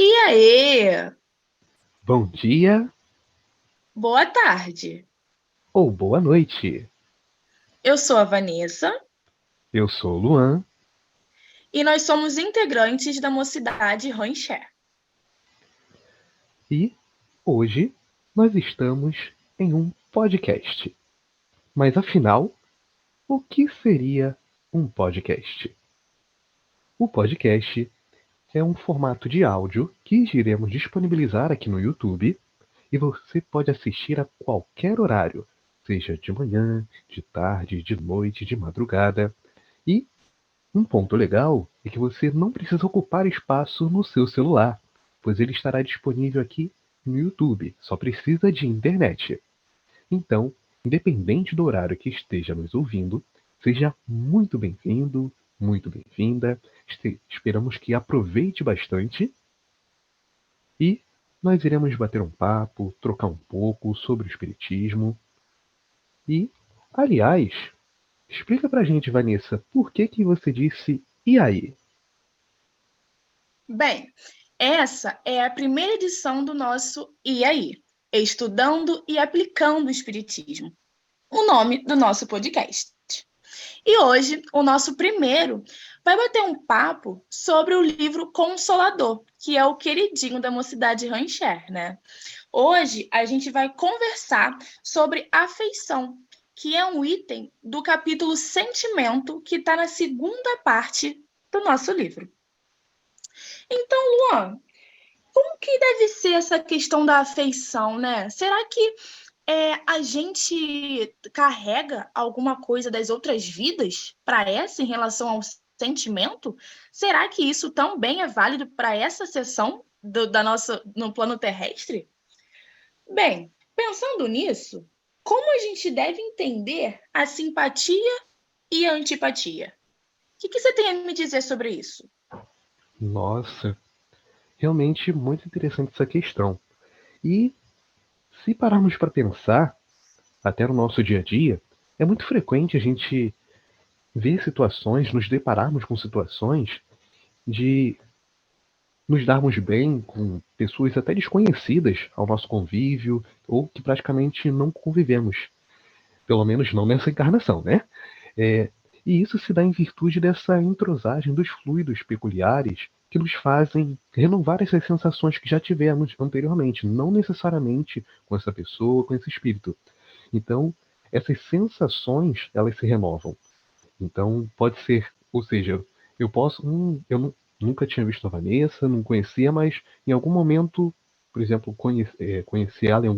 E aí? Bom dia Boa tarde. ou boa noite. Eu sou a Vanessa Eu sou o Luan e nós somos integrantes da Mocidade Rancher. e hoje nós estamos em um podcast. Mas afinal, o que seria um podcast? O podcast é um formato de áudio que iremos disponibilizar aqui no YouTube e você pode assistir a qualquer horário, seja de manhã, de tarde, de noite, de madrugada. E um ponto legal é que você não precisa ocupar espaço no seu celular, pois ele estará disponível aqui no YouTube, só precisa de internet. Então, independente do horário que esteja nos ouvindo, seja muito bem-vindo, muito bem-vinda. Esperamos que aproveite bastante e nós iremos bater um papo, trocar um pouco sobre o Espiritismo. E, aliás, explica pra gente, Vanessa, por que você disse e aí? Bem, essa é a primeira edição do nosso E aí? Estudando e aplicando o Espiritismo, o nome do nosso podcast. E hoje, o nosso primeiro vai bater um papo sobre o livro Consolador, que é o queridinho da Mocidade Rancher, né? Hoje a gente vai conversar sobre afeição, que é um item do capítulo Sentimento, que está na segunda parte do nosso livro. Então, Luan, como que deve ser essa questão da afeição, né? Será que a gente carrega alguma coisa das outras vidas para essa em relação ao sentimento? Será que isso também é válido para essa sessão da nossa no plano terrestre? Bem, pensando nisso, como a gente deve entender a simpatia e a antipatia? O que você tem a me dizer sobre isso? Nossa, realmente muito interessante essa questão. E se pararmos para pensar, até no nosso dia a dia, é muito frequente a gente ver situações, nos depararmos com situações de nos darmos bem com pessoas até desconhecidas ao nosso convívio ou que praticamente não convivemos. Pelo menos não nessa encarnação, né? É, e isso se dá em virtude dessa entrosagem dos fluidos peculiares que nos fazem renovar essas sensações que já tivemos anteriormente, não necessariamente com essa pessoa, com esse espírito. Então, essas sensações, elas se renovam. Então, pode ser, ou seja, eu posso, nunca tinha visto a Vanessa, não conhecia, mas em algum momento, por exemplo, conheci ela em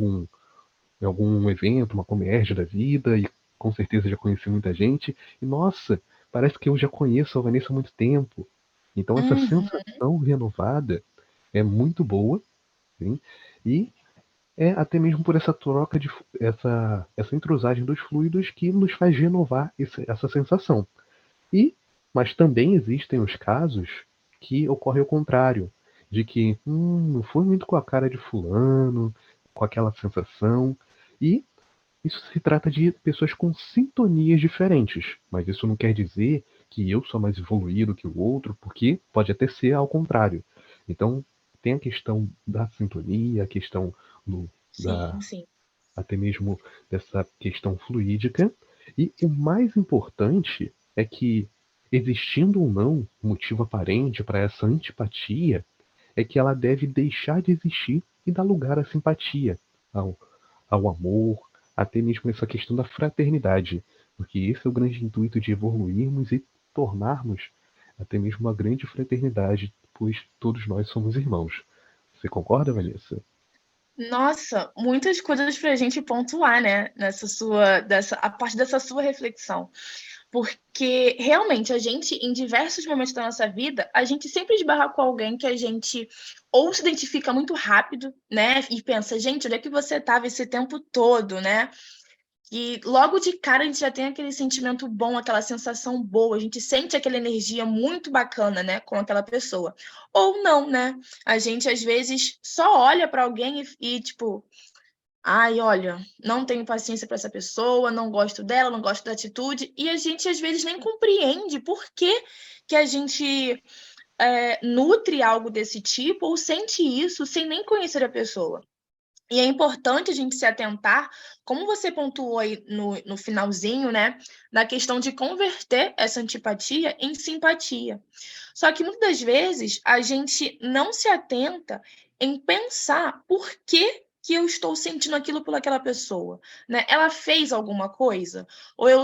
algum evento, uma comércio da vida, e com certeza já conheci muita gente. E nossa, parece que eu já conheço a Vanessa há muito tempo. Então essa Uhum. sensação renovada é muito boa, sim, e é até mesmo por essa troca de essa entrosagem dos fluidos que nos faz renovar essa sensação. E mas também existem os casos que ocorre o contrário, de que não foi muito com a cara de fulano, com aquela sensação, e isso se trata de pessoas com sintonias diferentes, mas isso não quer dizer que eu sou mais evoluído que o outro, porque pode até ser ao contrário. Então, tem a questão da sintonia, a questão do, Sim, da, sim. até mesmo dessa questão fluídica, e o mais importante é que, existindo ou não um motivo aparente para essa antipatia, é que ela deve deixar de existir e dar lugar à simpatia, ao, ao amor, até mesmo essa questão da fraternidade, porque esse é o grande intuito de evoluirmos e tornarmos até mesmo uma grande fraternidade, pois todos nós somos irmãos. Você concorda, Vanessa? Nossa, muitas coisas para a gente pontuar, né? A parte dessa sua reflexão. Porque realmente a gente, em diversos momentos da nossa vida, a gente sempre esbarra com alguém que a gente ou se identifica muito rápido, né? E pensa, gente, onde é que você estava esse tempo todo, né? E logo de cara a gente já tem aquele sentimento bom, aquela sensação boa, a gente sente aquela energia muito bacana, né, com aquela pessoa. Ou não, né? A gente às vezes só olha para alguém tipo, ai, olha, não tenho paciência para essa pessoa, não gosto dela, não gosto da atitude, e a gente às vezes nem compreende por que que a gente nutre algo desse tipo ou sente isso sem nem conhecer a pessoa. E é importante a gente se atentar, como você pontuou aí no finalzinho, né, na questão de converter essa antipatia em simpatia. Só que muitas das vezes a gente não se atenta em pensar por que eu estou sentindo aquilo por aquela pessoa, né? Ela fez alguma coisa? Ou eu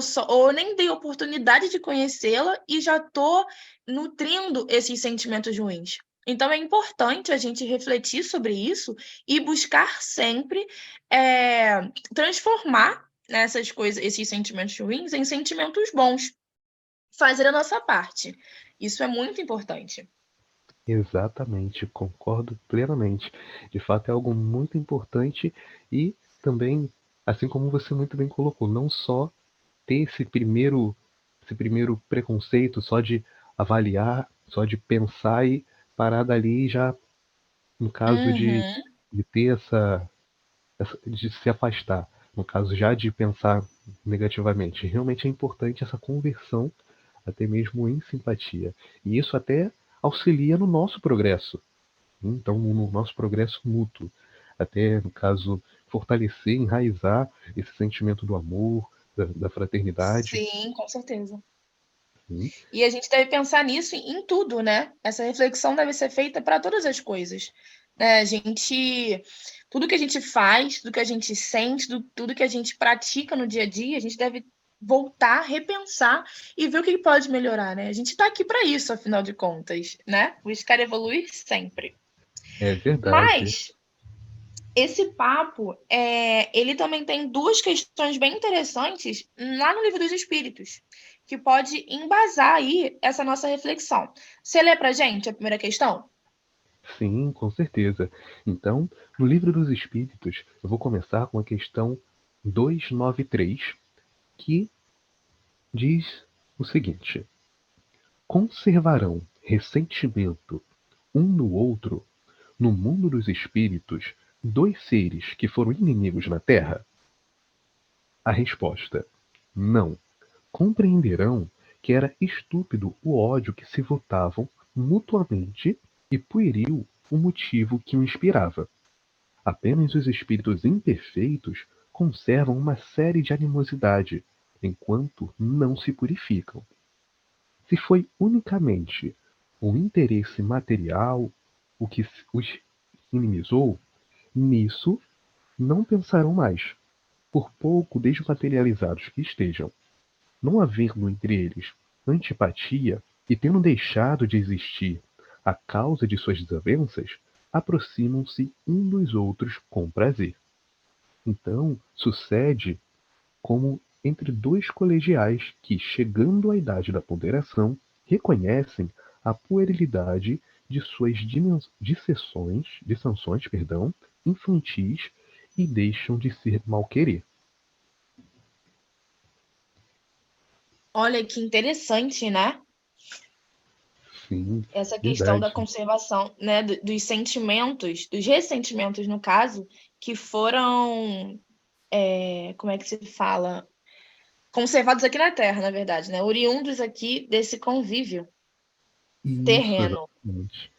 nem dei oportunidade de conhecê-la e já estou nutrindo esses sentimentos ruins. Então é importante a gente refletir sobre isso e buscar sempre transformar essas coisas, esses sentimentos ruins em sentimentos bons. Fazer a nossa parte. Isso é muito importante. Exatamente, concordo plenamente. De fato, é algo muito importante e também, assim como você muito bem colocou, não só ter esse primeiro preconceito só de avaliar, só de pensar e parar dali já, no caso Uhum. de ter de se afastar, no caso já de pensar negativamente. Realmente é importante essa conversão, até mesmo em simpatia. E isso até auxilia no nosso progresso. Então, no nosso progresso mútuo. Até, no caso, fortalecer, enraizar esse sentimento do amor, da fraternidade. Sim, com certeza. Sim, E a gente deve pensar nisso em tudo, né? Essa reflexão deve ser feita para todas as coisas. Né? Tudo que a gente faz, tudo que a gente sente, tudo que a gente pratica no dia a dia, a gente deve voltar, repensar e ver o que pode melhorar, né? A gente está aqui para isso, afinal de contas, né? Buscar evoluir sempre. é verdade. Mas esse papo, ele também tem duas questões bem interessantes lá no Livro dos Espíritos, que pode embasar aí essa nossa reflexão. Você lê para gente a primeira questão? Sim, com certeza. Então, no Livro dos Espíritos, eu vou começar com a questão 293, que diz o seguinte: conservarão ressentimento um no outro, no mundo dos espíritos, dois seres que foram inimigos na Terra? A resposta: não. Compreenderão que era estúpido o ódio que se votavam mutuamente e pueril o motivo que o inspirava. Apenas os espíritos imperfeitos conservam uma série de animosidade, enquanto não se purificam. Se foi unicamente o interesse material o que os inimizou, nisso não pensarão mais, por pouco desmaterializados que estejam. Não havendo entre eles antipatia e tendo deixado de existir a causa de suas desavenças, aproximam-se um dos outros com prazer. Então, sucede como entre dois colegiais que, chegando à idade da ponderação, reconhecem a puerilidade de suas dissensões, infantis e deixam de ser mal-querer. Olha que interessante, né? Sim, Essa questão da verdade. conservação, né, dos sentimentos, dos ressentimentos, no caso, que foram, como é que se fala? Conservados aqui na Terra, na verdade, né? Oriundos aqui desse convívio Isso, terreno. exatamente.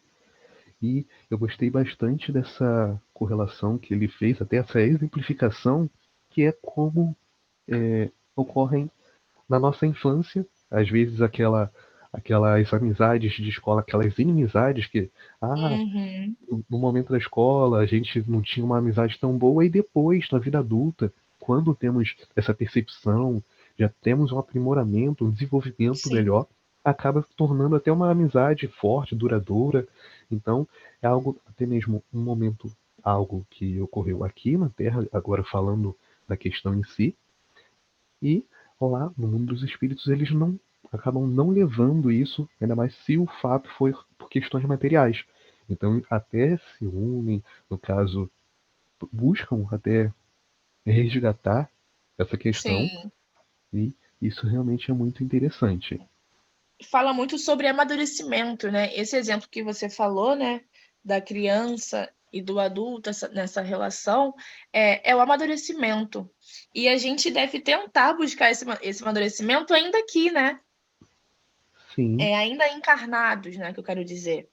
E eu gostei bastante dessa correlação que ele fez, até essa exemplificação, que é como ocorrem na nossa infância, às vezes aquelas amizades de escola, aquelas inimizades que, ah, Uhum. no momento da escola a gente não tinha uma amizade tão boa, e depois, na vida adulta, quando temos essa percepção, já temos um aprimoramento, um desenvolvimento Sim. melhor, acaba tornando até uma amizade forte, duradoura. Então, é algo, até mesmo um momento, algo que ocorreu aqui na Terra, agora falando da questão em si, e lá no mundo dos espíritos eles não acabam não levando isso, ainda mais se o fato foi por questões materiais. Então até se unem, no caso, buscam até resgatar essa questão, Sim. e isso realmente é muito interessante. Fala muito sobre amadurecimento, né? Esse exemplo que você falou, né, da criança e do adulto nessa relação, é o amadurecimento. E a gente deve tentar buscar esse amadurecimento ainda aqui, né? Sim, ainda encarnados, né, que eu quero dizer.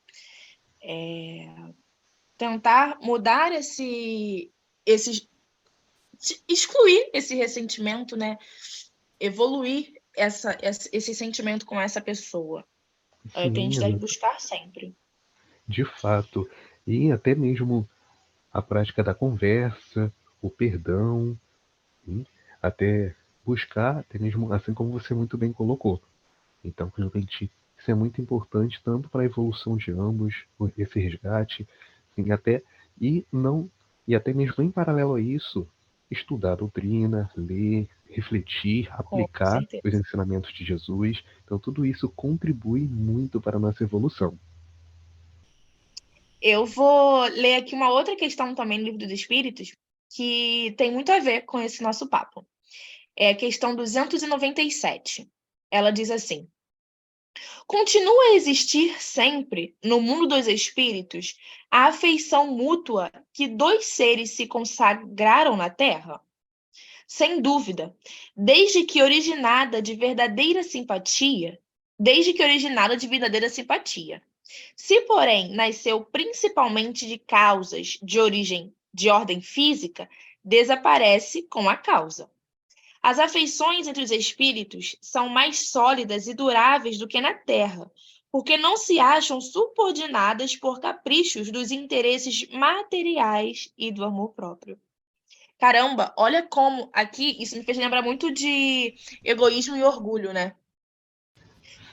Tentar mudar esse, excluir esse ressentimento, né? Evoluir esse sentimento com essa pessoa. É o que a sim, gente deve buscar sempre. de fato. E até mesmo a prática da conversa, o perdão, sim, até buscar, até mesmo assim como você muito bem colocou. Então, realmente, isso é muito importante tanto para a evolução de ambos, esse resgate, sim, até e não e até mesmo em paralelo a isso, estudar a doutrina, ler, refletir, Com aplicar os certeza. ensinamentos de Jesus. Então, tudo isso contribui muito para a nossa evolução. Eu vou ler aqui uma outra questão também no Livro dos Espíritos, que tem muito a ver com esse nosso papo. É a questão 297. Ela diz assim: continua a existir sempre, no mundo dos espíritos, a afeição mútua que dois seres se consagraram na Terra? Sem dúvida, desde que originada de verdadeira simpatia, desde que originada de verdadeira simpatia. Se, porém, nasceu principalmente de causas de origem de ordem física, desaparece com a causa. As afeições entre os espíritos são mais sólidas e duráveis do que na Terra, porque não se acham subordinadas por caprichos dos interesses materiais e do amor próprio. Caramba, olha como aqui isso me fez lembrar muito de egoísmo e orgulho, né?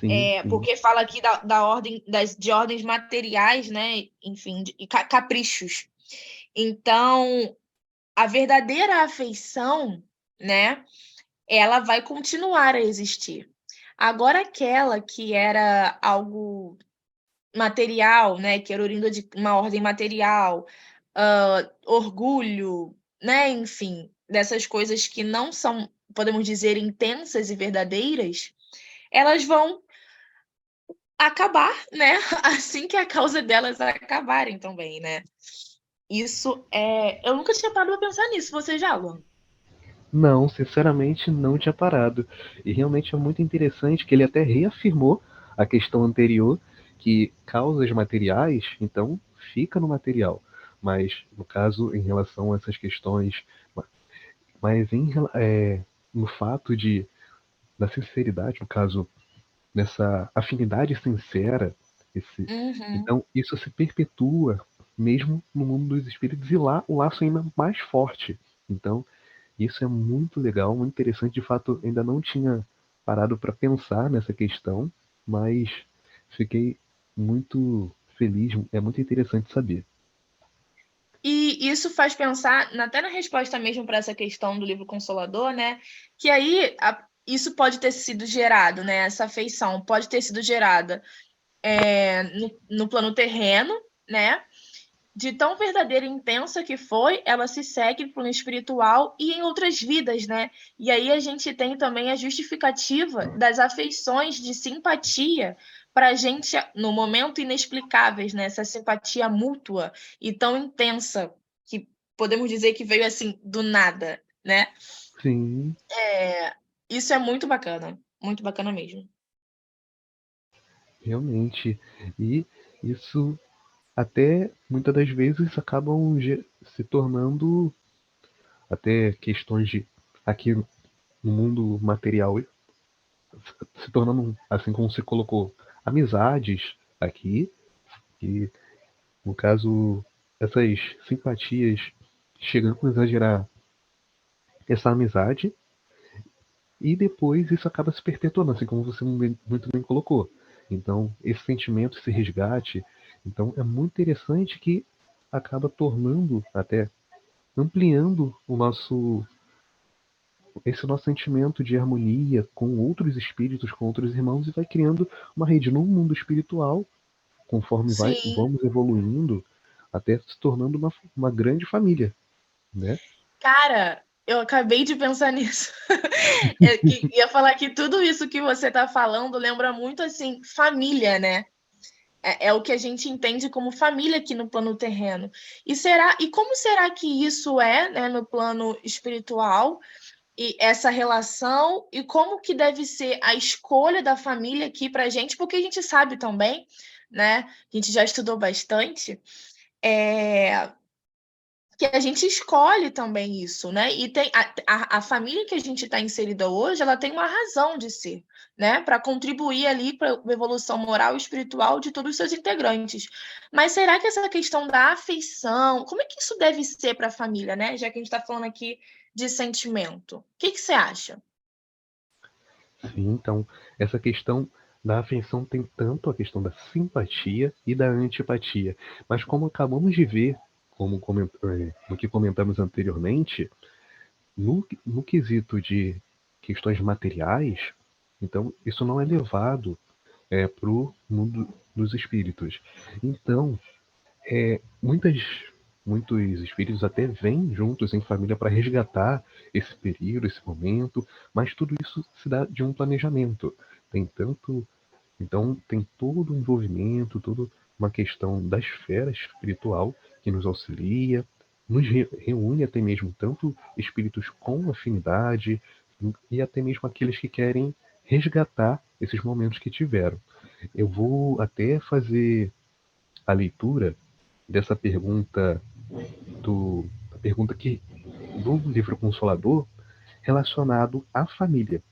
Sim, sim, Porque fala aqui da ordem de ordens materiais, né? Enfim, de caprichos. Então, a verdadeira afeição, né? Ela vai continuar a existir. Agora, aquela que era algo material, né? Que era oriunda de uma ordem material, orgulho, né? Enfim, dessas coisas que não são, podemos dizer, intensas e verdadeiras, elas vão acabar, né? Assim que a causa delas acabarem também, né? Isso é. Eu nunca tinha parado pra pensar nisso, você já, Luan? não, sinceramente não tinha parado. E realmente é muito interessante que ele até reafirmou a questão anterior, que causas materiais, então fica no material. Mas, no caso, em relação a essas questões, mas no fato da sinceridade, no caso, nessa afinidade sincera, Uhum. então isso se perpetua mesmo no mundo dos espíritos e lá o laço ainda mais forte. Então, isso é muito legal, muito interessante. De fato, ainda não tinha parado para pensar nessa questão, mas fiquei muito feliz. É muito interessante saber. E isso faz pensar, até na resposta mesmo para essa questão do livro Consolador, né? Que aí isso pode ter sido gerado, né? Essa afeição pode ter sido gerada no plano terreno, né? De tão verdadeira e intensa que foi, ela se segue para o espiritual e em outras vidas, né? E aí a gente tem também a justificativa das afeições de simpatia para a gente, no momento, inexplicáveis, né? Essa simpatia mútua e tão intensa, que podemos dizer que veio assim, do nada, né? Sim, Isso é muito bacana mesmo. realmente. E isso até muitas das vezes acabam se tornando até questões de aqui no mundo material se tornando assim como você colocou amizades aqui que no caso essas simpatias chegamos a gerar essa amizade e depois isso acaba se perpetuando assim como você muito bem colocou. Então esse sentimento, esse resgate, então é muito interessante que acaba tornando até ampliando esse nosso sentimento de harmonia com outros espíritos, com outros irmãos, e vai criando uma rede no mundo espiritual, conforme Sim, vamos evoluindo, até se tornando uma grande família, né? cara, eu acabei de pensar nisso. Ia falar que tudo isso que você está falando lembra muito assim família, né? É o que a gente entende como família aqui no plano terreno. E como será que isso é, né, no plano espiritual? e essa relação e como que deve ser a escolha da família aqui para a gente, porque a gente sabe também, né? A gente já estudou bastante, é, que a gente escolhe também isso, né? E tem a família que a gente está inserida hoje, ela tem uma razão de ser, né? Para contribuir ali para a evolução moral e espiritual de todos os seus integrantes. Mas será que essa questão da afeição, como é que isso deve ser para a família, né? Já que a gente está falando aqui de sentimento. O que você acha? Sim, então, essa questão da afeição tem tanto a questão da simpatia e da antipatia. Mas como acabamos de ver, no que comentamos anteriormente, no quesito de questões materiais, então isso não é levado para o mundo dos espíritos. Então, muitas, muitos espíritos até vêm juntos em família para resgatar esse período, esse momento, mas tudo isso se dá de um planejamento. Tem tanto, então tem todo o envolvimento, toda uma questão da esfera espiritual que nos auxilia, nos reúne até mesmo tanto espíritos com afinidade e até mesmo aqueles que querem resgatar esses momentos que tiveram. Eu vou até fazer a leitura dessa pergunta a pergunta que do livro Consolador relacionado à família.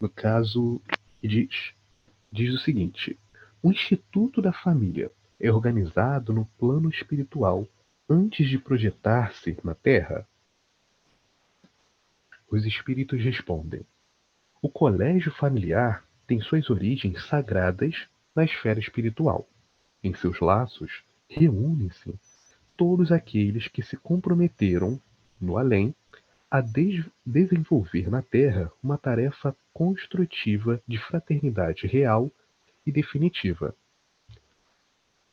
No caso, diz o seguinte: o Instituto da Família é organizado no plano espiritual antes de projetar-se na Terra? Os espíritos respondem: o colégio familiar tem suas origens sagradas na esfera espiritual. Em seus laços, reúnem-se todos aqueles que se comprometeram, no além, a desenvolver na Terra uma tarefa construtiva de fraternidade real e definitiva.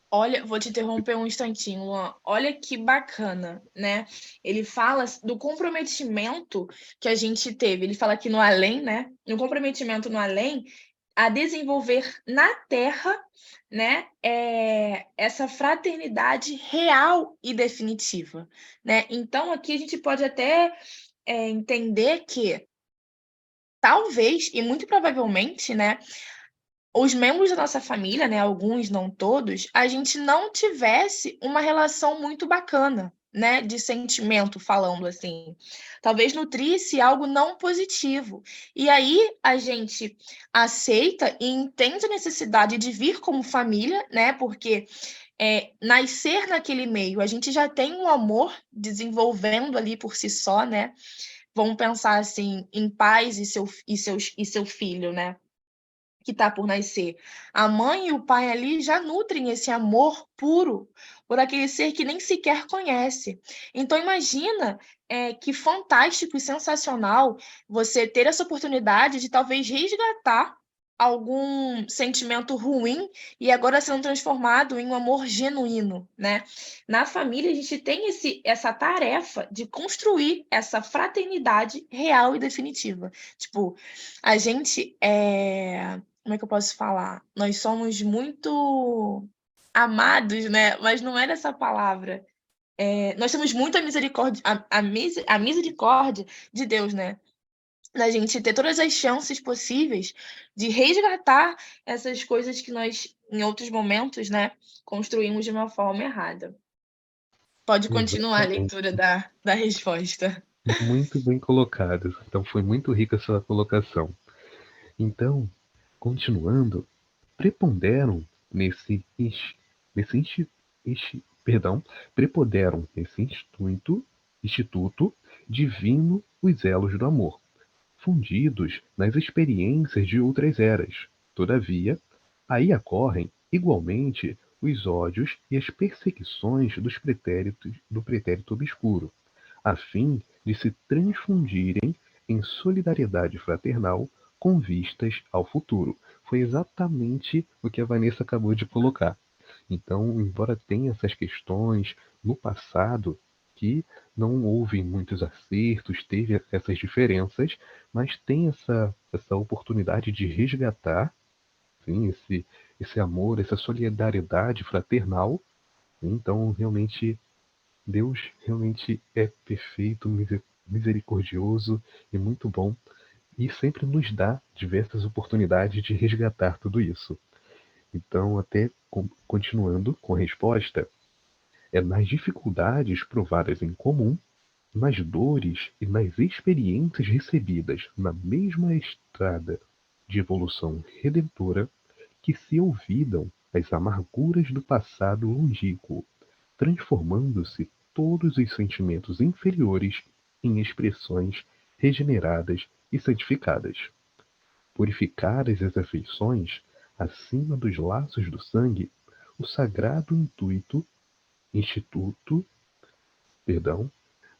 Olha, vou te interromper um instantinho, Luan. Olha que bacana, né? Ele fala do comprometimento que a gente teve. Ele fala aqui no além, né? No comprometimento no além, a desenvolver na Terra, né? Essa fraternidade real e definitiva, né? Então, aqui a gente pode até entender que talvez, e muito provavelmente, né? Os membros da nossa família, né, alguns, não todos, a gente não tivesse uma relação muito bacana, né, de sentimento, falando assim. Talvez nutrisse algo não positivo. E aí a gente aceita e entende a necessidade de vir como família, né, porque nascer naquele meio, a gente já tem um amor desenvolvendo ali por si só, né? Vamos pensar assim em pais e seu filho, né? Que está por nascer. A mãe e o pai ali já nutrem esse amor puro por aquele ser que nem sequer conhece. Então imagina que fantástico e sensacional você ter essa oportunidade de talvez resgatar algum sentimento ruim e agora sendo transformado em um amor genuíno, né? Na família a gente tem essa tarefa de construir essa fraternidade real e definitiva. Tipo, a gente como é que eu posso falar? Nós somos muito amados, né? Mas não era essa palavra. Nós temos muita misericórdia, a misericórdia de Deus, né? Da gente ter todas as chances possíveis de resgatar essas coisas que nós, em outros momentos, né, construímos de uma forma errada. Pode continuar a Exatamente. leitura da resposta. Muito bem colocado. Então foi muito rica a sua colocação. Então, continuando, preponderam nesse, nesse perdão, preponderam nesse instituto divino os elos do amor, fundidos nas experiências de outras eras. Todavia, aí ocorrem, igualmente, os ódios e as perseguições do pretérito obscuro, a fim de se transfundirem em solidariedade fraternal com vistas ao futuro. Foi exatamente o que a Vanessa acabou de colocar. Então, embora tenha essas questões no passado, que não houve muitos acertos, teve essas diferenças, mas tem essa oportunidade de resgatar, sim, esse amor, essa solidariedade fraternal. Então, realmente, Deus realmente é perfeito, misericordioso e muito bom, e sempre nos dá diversas oportunidades de resgatar tudo isso. Então, até continuando com a resposta, é nas dificuldades provadas em comum, nas dores e nas experiências recebidas na mesma estrada de evolução redentora que se olvidam as amarguras do passado longínquo, transformando-se todos os sentimentos inferiores em expressões regeneradas e santificadas. Purificadas as afeições, acima dos laços do sangue, o sagrado instituto, perdão,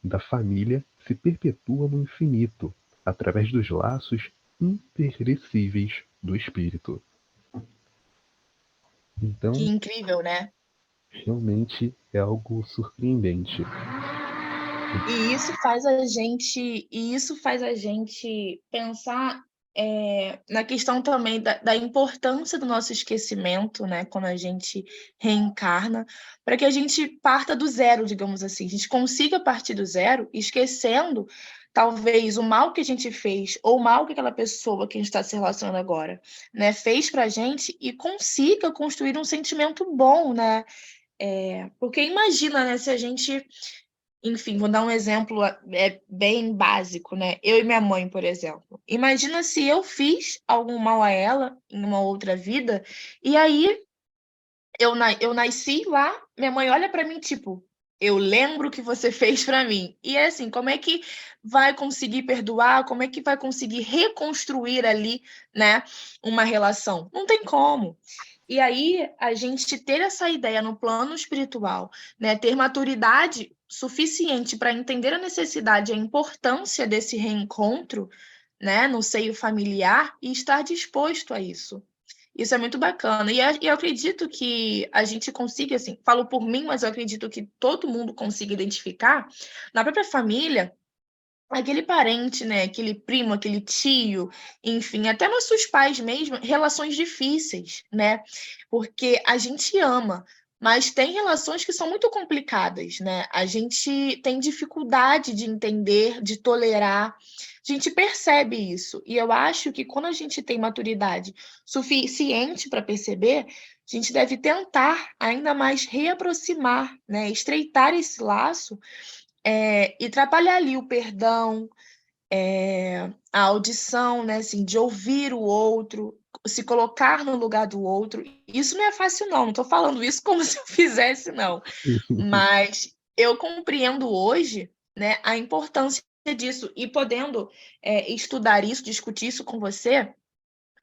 da família se perpetua no infinito, através dos laços imperecíveis do espírito. Que Então, incrível, né? realmente é algo surpreendente. E isso faz a gente pensar na questão também da importância do nosso esquecimento, né? Quando a gente reencarna, para que a gente parta do zero, digamos assim. A gente consiga partir do zero, esquecendo talvez o mal que a gente fez ou o mal que aquela pessoa que a gente está se relacionando agora, né, fez para a gente e consiga construir um sentimento bom, né? Porque imagina, né, se a gente, enfim, vou dar um exemplo bem básico, né? Eu e minha mãe, por exemplo. Imagina se eu fiz algum mal a ela em uma outra vida, e aí eu nasci lá, minha mãe olha para mim, tipo, eu lembro o que você fez para mim. E é assim, como é que vai conseguir perdoar? Como é que vai conseguir reconstruir ali, né, uma relação? Não tem como. E aí, a gente ter essa ideia no plano espiritual, né, ter maturidade suficiente para entender a necessidade e a importância desse reencontro, né, no seio familiar e estar disposto a isso. Isso é muito bacana. E eu acredito que a gente consiga, assim, falo por mim, mas eu acredito que todo mundo consiga identificar na própria família aquele parente, né? Aquele primo, aquele tio, enfim, até nossos pais mesmo, relações difíceis, né? Porque a gente ama, mas tem relações que são muito complicadas, né? A gente tem dificuldade de entender, de tolerar. A gente percebe isso. E eu acho que quando a gente tem maturidade suficiente para perceber, a gente deve tentar ainda mais reaproximar, né? Estreitar esse laço e trabalhar ali o perdão, a audição, né, assim, de ouvir o outro, se colocar no lugar do outro. Isso não é fácil, não. Não estou falando isso como se eu fizesse, não. Mas eu compreendo hoje, né, a importância disso e podendo estudar isso, discutir isso com você,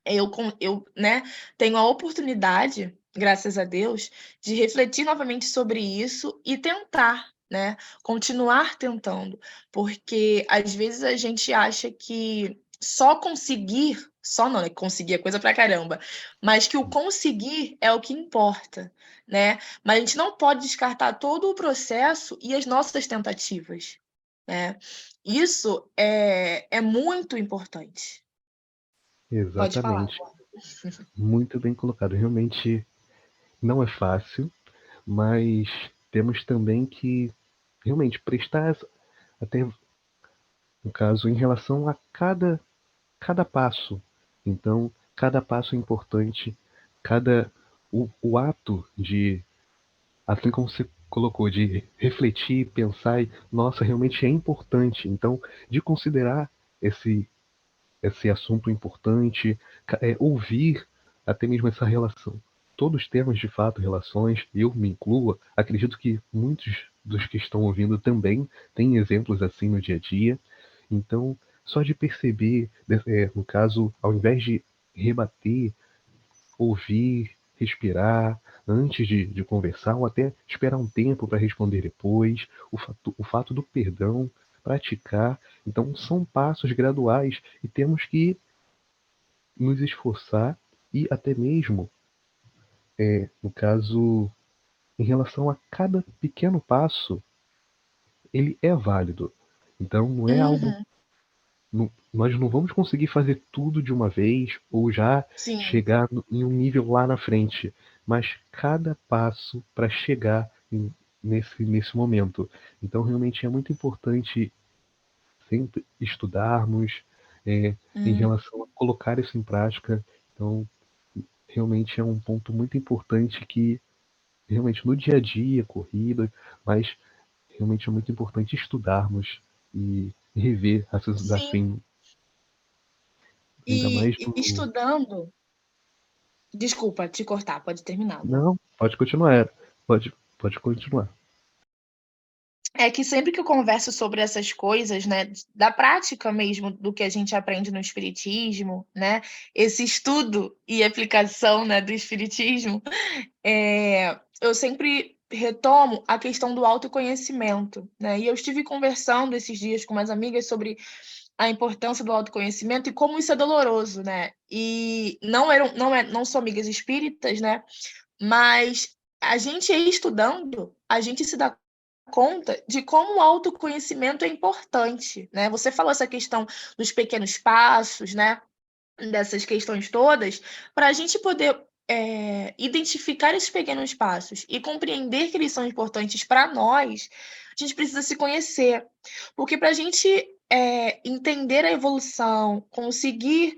eu, né, tenho a oportunidade, graças a Deus, de refletir novamente sobre isso e tentar, né, continuar tentando, porque às vezes a gente acha que só não, né, conseguir é coisa pra caramba, mas que o conseguir é o que importa, né? Mas a gente não pode descartar todo o processo e as nossas tentativas, né? Isso é muito importante. Pode falar. Exatamente. Muito bem colocado. Realmente não é fácil, mas temos também que realmente prestar até, no caso, em relação a cada passo. Então, cada passo é importante, o ato de, assim como você colocou, de refletir, pensar e, nossa, realmente é importante. Então, de considerar esse assunto importante, ouvir até mesmo essa relação. Todos temos de fato relações, eu me incluo, acredito que muitos dos que estão ouvindo também têm exemplos assim no dia a dia. Então, só de perceber, no caso, ao invés de rebater, ouvir, respirar antes de conversar, ou até esperar um tempo para responder depois, o fato do perdão, praticar. Então, são passos graduais e temos que nos esforçar e até mesmo, no caso, em relação a cada pequeno passo, ele é válido. Então, não é algo. Uhum, Nós não vamos conseguir fazer tudo de uma vez ou já sim. chegar em um nível lá na frente, mas cada passo para chegar nesse momento. Então, realmente é muito importante sempre estudarmos, em Hum, relação a colocar isso em prática. Então, realmente é um ponto muito importante que, realmente, no dia a dia, corrida, mas realmente é muito importante estudarmos e rever essas sim, desafios, ainda mais e no... estudando. Desculpa te cortar, pode terminar, Luan. Não, pode continuar. Pode continuar. É que sempre que eu converso sobre essas coisas, né, da prática mesmo do que a gente aprende no espiritismo, né, esse estudo e aplicação, né, do espiritismo, eu sempre retomo a questão do autoconhecimento, né? E eu estive conversando esses dias com umas amigas sobre a importância do autoconhecimento e como isso é doloroso, né? E não são amigas espíritas, né? Mas a gente estudando, a gente se dá conta de como o autoconhecimento é importante, né? Você falou essa questão dos pequenos passos, né? Dessas questões todas, para a gente poder identificar esses pequenos passos e compreender que eles são importantes para nós, a gente precisa se conhecer. Porque para a gente entender a evolução, conseguir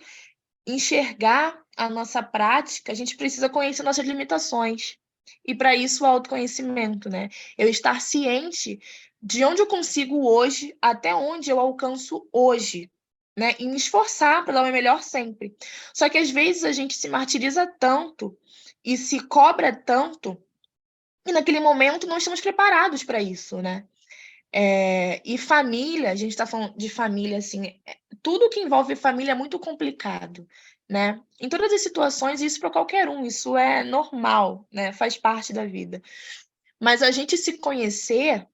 enxergar a nossa prática, a gente precisa conhecer nossas limitações. E para isso o autoconhecimento, né? Eu estar ciente de onde eu consigo hoje, até onde eu alcanço hoje, né? E me esforçar para dar o meu melhor sempre. Só que às vezes a gente se martiriza tanto e se cobra tanto, e naquele momento não estamos preparados para isso, né? E família, a gente está falando de família, assim, tudo que envolve família é muito complicado, né? Em todas as situações, isso para qualquer um, isso é normal, né? Faz parte da vida. Mas a gente se conhecer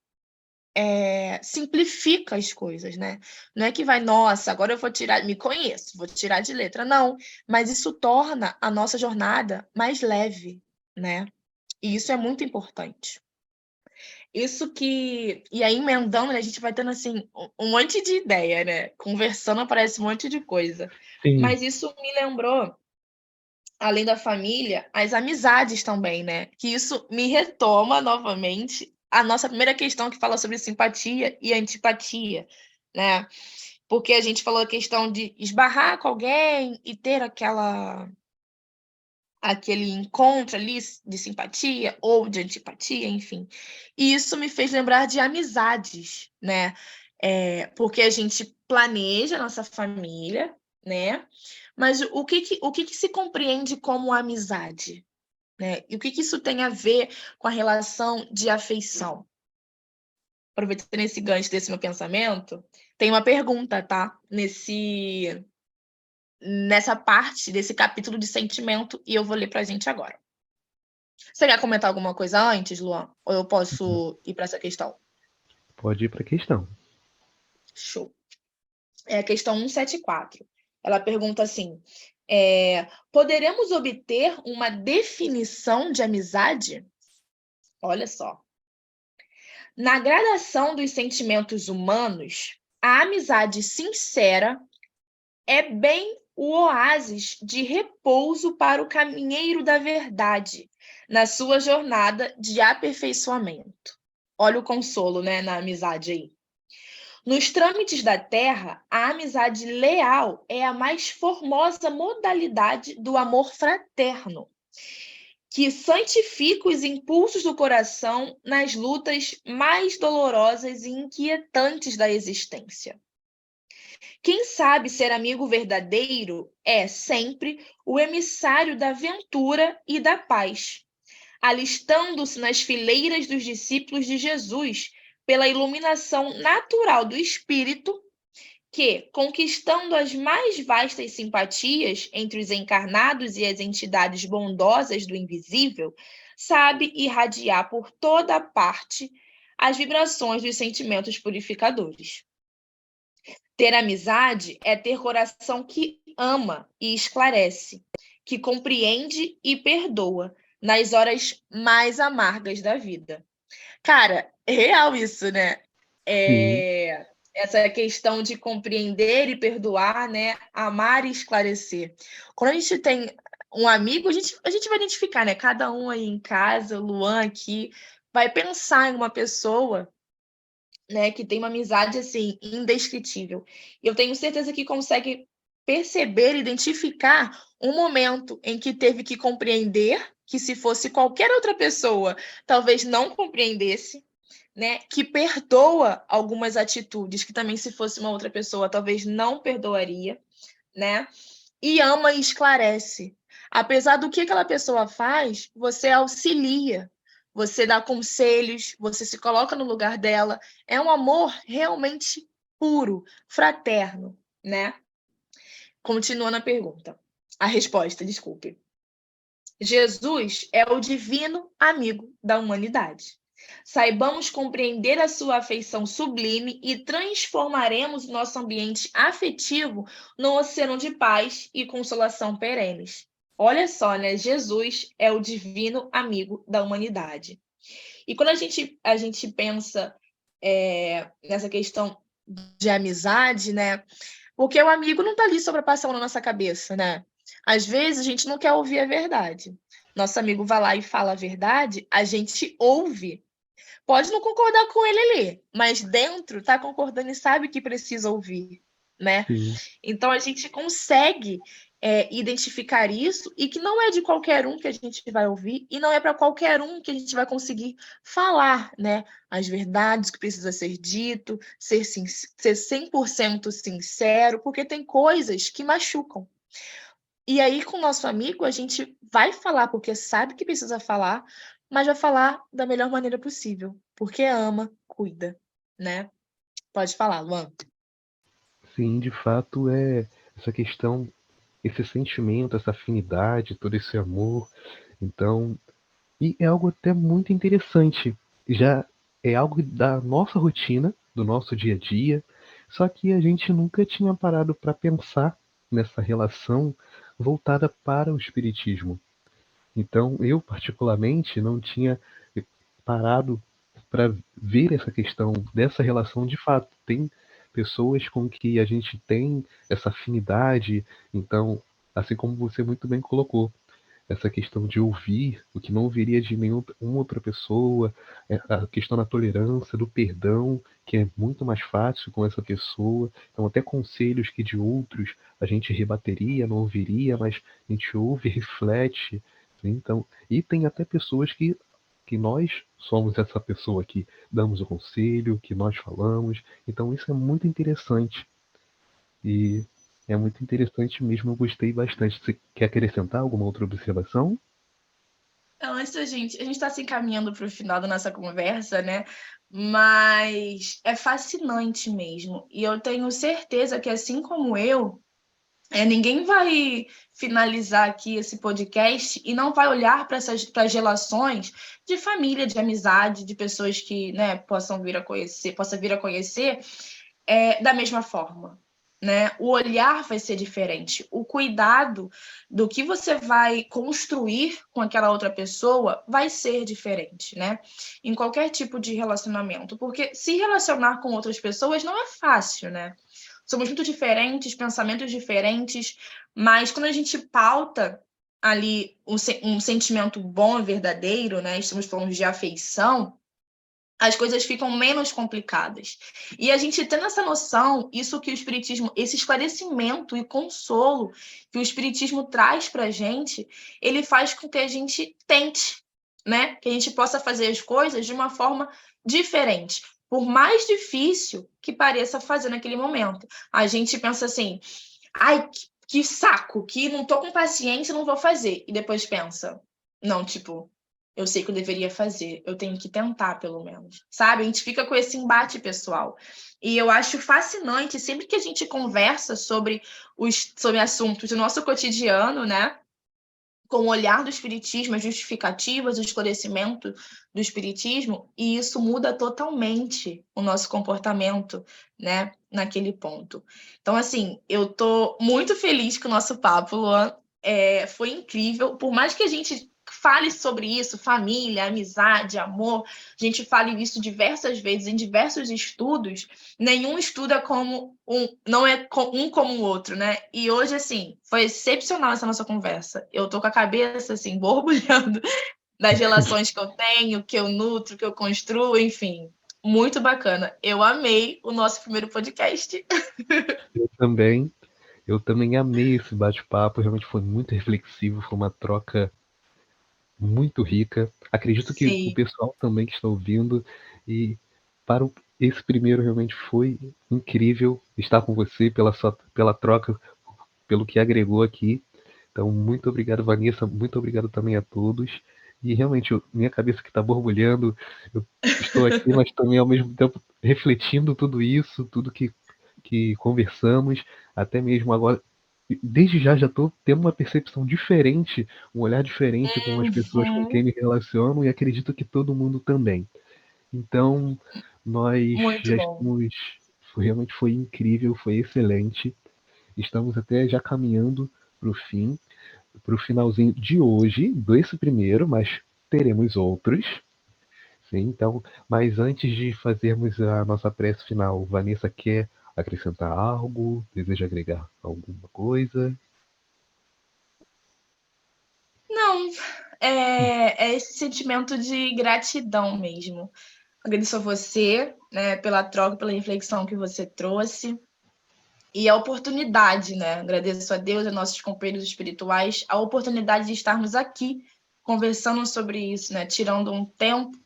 simplifica as coisas, né? Não é que vai, nossa, agora eu vou tirar, me conheço, vou tirar de letra, não. Mas isso torna a nossa jornada mais leve, né? E isso é muito importante. Isso que. E aí, emendando, né, a gente vai tendo assim um monte de ideia, né? Conversando aparece um monte de coisa. Sim, Mas isso me lembrou, além da família, as amizades também, né? Que isso me retoma novamente a nossa primeira questão que fala sobre simpatia e antipatia, né? Porque a gente falou a questão de esbarrar com alguém e ter aquele encontro ali de simpatia ou de antipatia, enfim. E isso me fez lembrar de amizades, né? Porque a gente planeja a nossa família, né? Mas o que se compreende como amizade, né? E o que isso tem a ver com a relação de afeição? Aproveitando esse gancho desse meu pensamento, tem uma pergunta, tá? Nessa parte desse capítulo de sentimento, e eu vou ler para a gente agora. Você quer comentar alguma coisa antes, Luan? Ou eu posso ir para essa questão? pode ir para a questão. Show. É a questão 174. Ela pergunta assim: poderemos obter uma definição de amizade? Olha só. Na gradação dos sentimentos humanos, a amizade sincera é bem o oásis de repouso para o caminheiro da verdade na sua jornada de aperfeiçoamento. Olha o consolo, né, na amizade aí. Nos trâmites da terra, a amizade leal é a mais formosa modalidade do amor fraterno, que santifica os impulsos do coração nas lutas mais dolorosas e inquietantes da existência. Quem sabe ser amigo verdadeiro é sempre o emissário da ventura e da paz, alistando-se nas fileiras dos discípulos de Jesus pela iluminação natural do espírito que, conquistando as mais vastas simpatias entre os encarnados e as entidades bondosas do invisível, sabe irradiar por toda parte as vibrações dos sentimentos purificadores. Ter amizade é ter coração que ama e esclarece, que compreende e perdoa nas horas mais amargas da vida. Cara, é real isso, né? Sim, Essa questão de compreender e perdoar, né? Amar e esclarecer. Quando a gente tem um amigo, a gente vai identificar, né? Cada um aí em casa, o Luan aqui, vai pensar em uma pessoa, né, que tem uma amizade, assim, indescritível. E eu tenho certeza que consegue perceber, identificar um momento em que teve que compreender, que se fosse qualquer outra pessoa, talvez não compreendesse, né, que perdoa algumas atitudes que também se fosse uma outra pessoa, talvez não perdoaria, né, e ama e esclarece. Apesar do que aquela pessoa faz, você auxilia, você dá conselhos, você se coloca no lugar dela. É um amor realmente puro, fraterno, né? Continuando a pergunta. A resposta, desculpe. Jesus é o divino amigo da humanidade. Saibamos compreender a sua afeição sublime e transformaremos o nosso ambiente afetivo num oceano de paz e consolação perenes. Olha só, né? Jesus é o divino amigo da humanidade. E quando a gente pensa nessa questão de amizade, né? Porque o amigo não está ali só para passar na nossa cabeça, né? Às vezes a gente não quer ouvir a verdade. Nosso amigo vai lá e fala a verdade, a gente ouve. Pode não concordar com ele ali, mas dentro está concordando e sabe que precisa ouvir, né? Sim, Então a gente consegue identificar isso e que não é de qualquer um que a gente vai ouvir e não é para qualquer um que a gente vai conseguir falar, né? As verdades que precisa ser dito, ser 100% sincero, porque tem coisas que machucam. E aí, com o nosso amigo, a gente vai falar porque sabe que precisa falar, mas vai falar da melhor maneira possível, porque ama, cuida, né? Pode falar, Luan. sim, de fato é essa questão, esse sentimento, essa afinidade, todo esse amor. Então, e é algo até muito interessante. Já é algo da nossa rotina, do nosso dia a dia, só que a gente nunca tinha parado para pensar nessa relação voltada para o espiritismo. Então, eu particularmente não tinha parado para ver essa questão dessa relação de fato. Tem pessoas com que a gente tem essa afinidade, então, assim como você muito bem colocou, essa questão de ouvir o que não ouviria de nenhuma outra pessoa, a questão da tolerância, do perdão, que é muito mais fácil com essa pessoa. Então, até conselhos que de outros a gente rebateria, não ouviria, mas a gente ouve, reflete. Então, e tem até pessoas que nós somos essa pessoa que damos o conselho, que nós falamos. Então, isso é muito interessante. E é muito interessante mesmo, eu gostei bastante. Você quer acrescentar alguma outra observação? Então, antes a gente está se encaminhando para o final da nossa conversa, né? Mas é fascinante mesmo. E eu tenho certeza que, assim como eu, ninguém vai finalizar aqui esse podcast e não vai olhar para as relações de família, de amizade, de pessoas que, né, possa vir a conhecer da mesma forma, né? O olhar vai ser diferente, o cuidado do que você vai construir com aquela outra pessoa vai ser diferente, né? Em qualquer tipo de relacionamento, porque se relacionar com outras pessoas não é fácil, né? Somos muito diferentes, pensamentos diferentes, mas quando a gente pauta ali um sentimento bom e verdadeiro, né? Estamos falando de afeição, as coisas ficam menos complicadas. E a gente tendo essa noção, isso que o Espiritismo, esse esclarecimento e consolo que o Espiritismo traz para a gente, ele faz com que a gente tente, né? Que a gente possa fazer as coisas de uma forma diferente. Por mais difícil que pareça fazer naquele momento. A gente pensa assim, ai, que saco, que não tô com paciência, não vou fazer. E depois pensa, não, tipo, eu sei que eu deveria fazer, eu tenho que tentar, pelo menos. Sabe? A gente fica com esse embate pessoal. E eu acho fascinante, sempre que a gente conversa sobre assuntos do nosso cotidiano, né? Com o olhar do espiritismo, as justificativas, o esclarecimento do espiritismo, e isso muda totalmente o nosso comportamento, né? Naquele ponto. Então, assim, eu tô muito feliz com o nosso papo, Luan. Foi incrível. Por mais que a gente fale sobre isso, família, amizade, amor, a gente fale isso diversas vezes em diversos estudos, nenhum estudo é como não é um como o outro, né? E hoje, assim, foi excepcional essa nossa conversa. Eu tô com a cabeça, assim, borbulhando das relações que eu tenho, que eu nutro, que eu construo, enfim. Muito bacana. Eu amei o nosso primeiro podcast. Eu também, eu também amei esse bate-papo, realmente foi muito reflexivo, foi uma troca muito rica. Acredito que o Sim. pessoal também que está ouvindo, e para esse primeiro realmente foi incrível estar com você pela troca, pelo que agregou aqui. Então, muito obrigado, Vanessa, muito obrigado também a todos. E realmente, minha cabeça que está borbulhando, eu estou aqui, mas também ao mesmo tempo refletindo tudo isso, tudo que conversamos, até mesmo agora. Desde já estou tendo uma percepção diferente, um olhar diferente com as pessoas com quem Uhum. me relaciono e acredito que todo mundo também. Então, nós Muito já bom. estamos. Realmente foi incrível, foi excelente. Estamos até já caminhando para o fim, para o finalzinho de hoje, desse primeiro, mas teremos outros. Sim, então, mas antes de fazermos a nossa prece final, Vanessa quer acrescentar algo? Deseja agregar alguma coisa? Não, é esse sentimento de gratidão mesmo. Agradeço a você, né, pela troca, pela reflexão que você trouxe. E a oportunidade, né? Agradeço a Deus, a nossos companheiros espirituais, a oportunidade de estarmos aqui conversando sobre isso, né? Tirando um tempo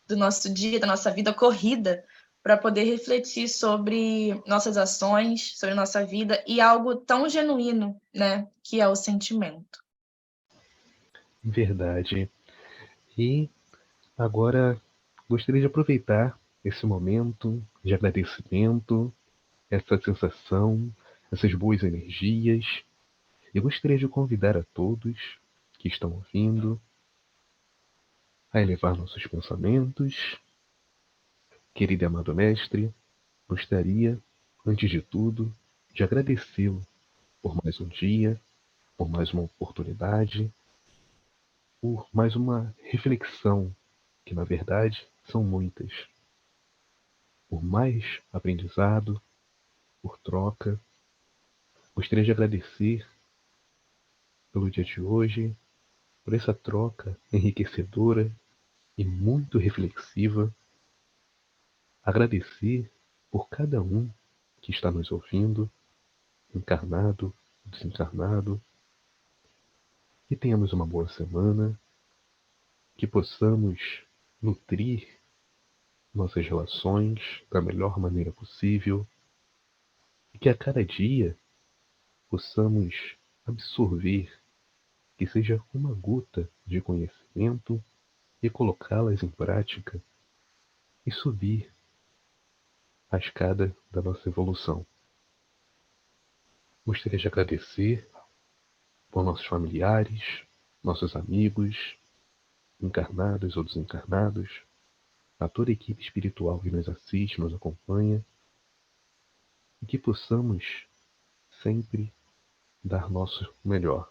do nosso dia, da nossa vida corrida, para poder refletir sobre nossas ações, sobre nossa vida e algo tão genuíno, né? Que é o sentimento. Verdade. E agora gostaria de aproveitar esse momento de agradecimento, essa sensação, essas boas energias. Eu gostaria de convidar a todos que estão ouvindo a elevar nossos pensamentos. Querido e amado Mestre, gostaria, antes de tudo, de agradecê-lo por mais um dia, por mais uma oportunidade, por mais uma reflexão, que na verdade são muitas, por mais aprendizado, por troca. Gostaria de agradecer pelo dia de hoje, por essa troca enriquecedora e muito reflexiva. Agradecer por cada um que está nos ouvindo, encarnado, desencarnado. Que tenhamos uma boa semana, que possamos nutrir nossas relações da melhor maneira possível e que a cada dia possamos absorver, que seja uma gota de conhecimento e colocá-las em prática e subir a escada da nossa evolução. Gostaria de agradecer por nossos familiares, nossos amigos, encarnados ou desencarnados, a toda a equipe espiritual que nos assiste, nos acompanha, e que possamos sempre dar nosso melhor.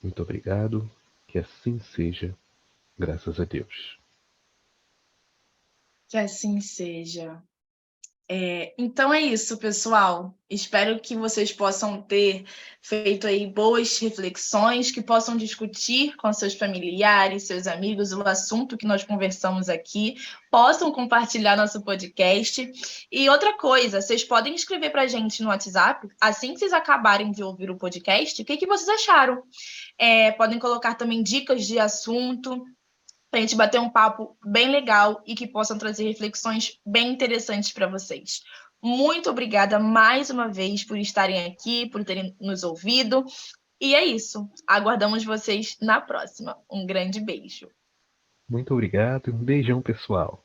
Muito obrigado, que assim seja, graças a Deus. Que assim seja. Então é isso, pessoal. Espero que vocês possam ter feito aí boas reflexões, que possam discutir com seus familiares, seus amigos, o assunto que nós conversamos aqui, possam compartilhar nosso podcast. E outra coisa, vocês podem escrever para a gente no WhatsApp, assim que vocês acabarem de ouvir o podcast, o que vocês acharam. Podem colocar também dicas de assunto, para a gente bater um papo bem legal e que possam trazer reflexões bem interessantes para vocês. Muito obrigada mais uma vez por estarem aqui, por terem nos ouvido. E é isso. Aguardamos vocês na próxima. Um grande beijo. Muito obrigado e um beijão, pessoal.